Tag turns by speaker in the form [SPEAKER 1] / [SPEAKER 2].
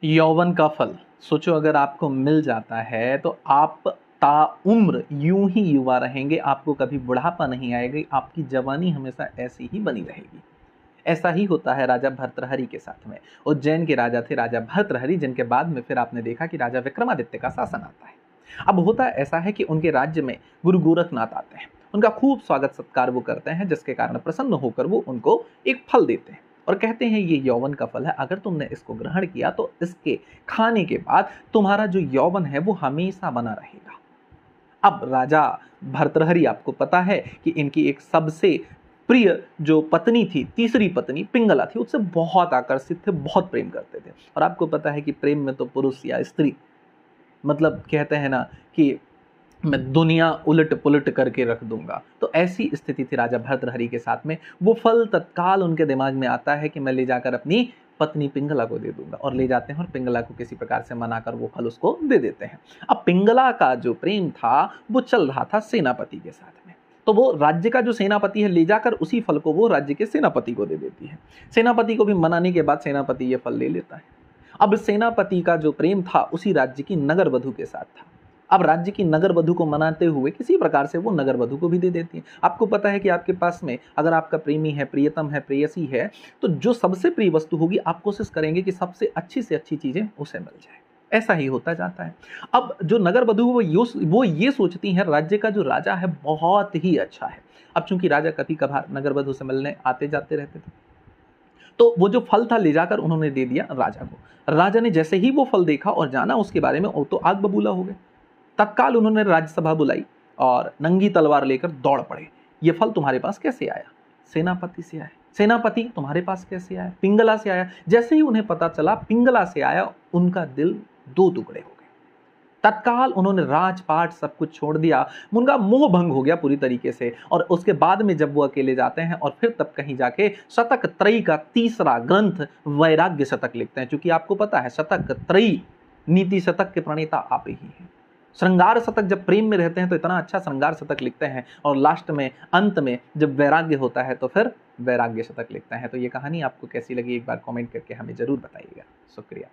[SPEAKER 1] यौवन का फल सोचो, अगर आपको मिल जाता है तो आप ताउम्र यूं ही युवा रहेंगे, आपको कभी बुढ़ापा नहीं आएगा, आपकी जवानी हमेशा ऐसी ही बनी रहेगी। ऐसा ही होता है राजा भर्तृहरि के साथ में। उज्जैन के राजा थे राजा भर्तृहरि, जिनके बाद में फिर आपने देखा कि राजा विक्रमादित्य का शासन आता है। अब होता ऐसा है कि उनके राज्य में गुरु गोरखनाथ आते हैं, उनका खूब स्वागत सत्कार वो करते हैं, जिसके कारण प्रसन्न होकर वो उनको एक फल देते हैं और कहते हैं ये यौवन का फल है, अगर तुमने इसको ग्रहण किया तो इसके खाने के बाद तुम्हारा जो यौवन है वो हमेशा बना रहेगा। अब राजा भर्तृहरि, आपको पता है कि इनकी एक सबसे प्रिय जो पत्नी थी, तीसरी पत्नी पिंगला थी, उससे बहुत आकर्षित थे, बहुत प्रेम करते थे। और आपको पता है कि प्रेम में तो पुरुष या स्त्री, मतलब कहते हैं ना कि मैं दुनिया उलट पुलट करके रख दूंगा, तो ऐसी स्थिति थी राजा भर्तृहरि के साथ में। वो फल तत्काल उनके दिमाग में आता है कि मैं ले जाकर अपनी पत्नी पिंगला को दे दूंगा, और ले जाते हैं और पिंगला को किसी प्रकार से मनाकर वो फल उसको दे देते हैं। अब पिंगला का जो प्रेम था वो चल रहा था सेनापति के साथ में, तो वो राज्य का जो सेनापति है ले जाकर उसी फल को वो राज्य के सेनापति को दे देती है। सेनापति को भी मनाने के बाद सेनापति ये फल ले लेता है। अब सेनापति का जो प्रेम था उसी राज्य की नगर वधु के साथ था। अब राज्य की नगर वधु को मनाते हुए किसी प्रकार से वो नगर वधु को भी दे देती है। आपको पता है कि आपके पास में अगर आपका प्रेमी है, प्रियतम है, प्रेयसी है, तो जो सबसे प्रिय वस्तु होगी आप कोशिश करेंगे कि सबसे अच्छी से अच्छी चीजें उसे मिल जाए। ऐसा ही होता जाता है। अब जो नगर वधु वो ये सोचती हैं राज्य का जो राजा है बहुत ही अच्छा है। अब चूंकि राजा कभी कभार नगर वधु से मिलने आते जाते रहते थे, तो वो जो फल था ले जाकर उन्होंने दे दिया राजा को। राजा ने जैसे ही वो फल देखा और जाना उसके बारे में, वो तो आग बबूला हो गए। तत्काल उन्होंने राज्यसभा बुलाई और नंगी तलवार लेकर दौड़ पड़े। ये फल तुम्हारे पास कैसे आया? सेनापति से आया। सेनापति तुम्हारे पास कैसे आया? पिंगला से आया। जैसे ही उन्हें पता चला पिंगला से आया, उनका दिल दो टुकड़े हो गए। तत्काल उन्होंने राजपाट सब कुछ छोड़ दिया, उनका मोह भंग हो गया पूरी तरीके से। और उसके बाद में जब वो अकेले जाते हैं और फिर तब कहीं जाके शतक त्रयी का तीसरा ग्रंथ वैराग्य शतक लिखते हैं। क्योंकि आपको पता है शतक त्रयी नीति शतक के प्रणेता आप ही हैं। श्रृंगार शतक जब प्रेम में रहते हैं तो इतना अच्छा श्रृंगार शतक लिखते हैं, और लास्ट में अंत में जब वैराग्य होता है तो फिर वैराग्य शतक लिखते हैं। तो ये कहानी आपको कैसी लगी एक बार कमेंट करके हमें जरूर बताइएगा। शुक्रिया।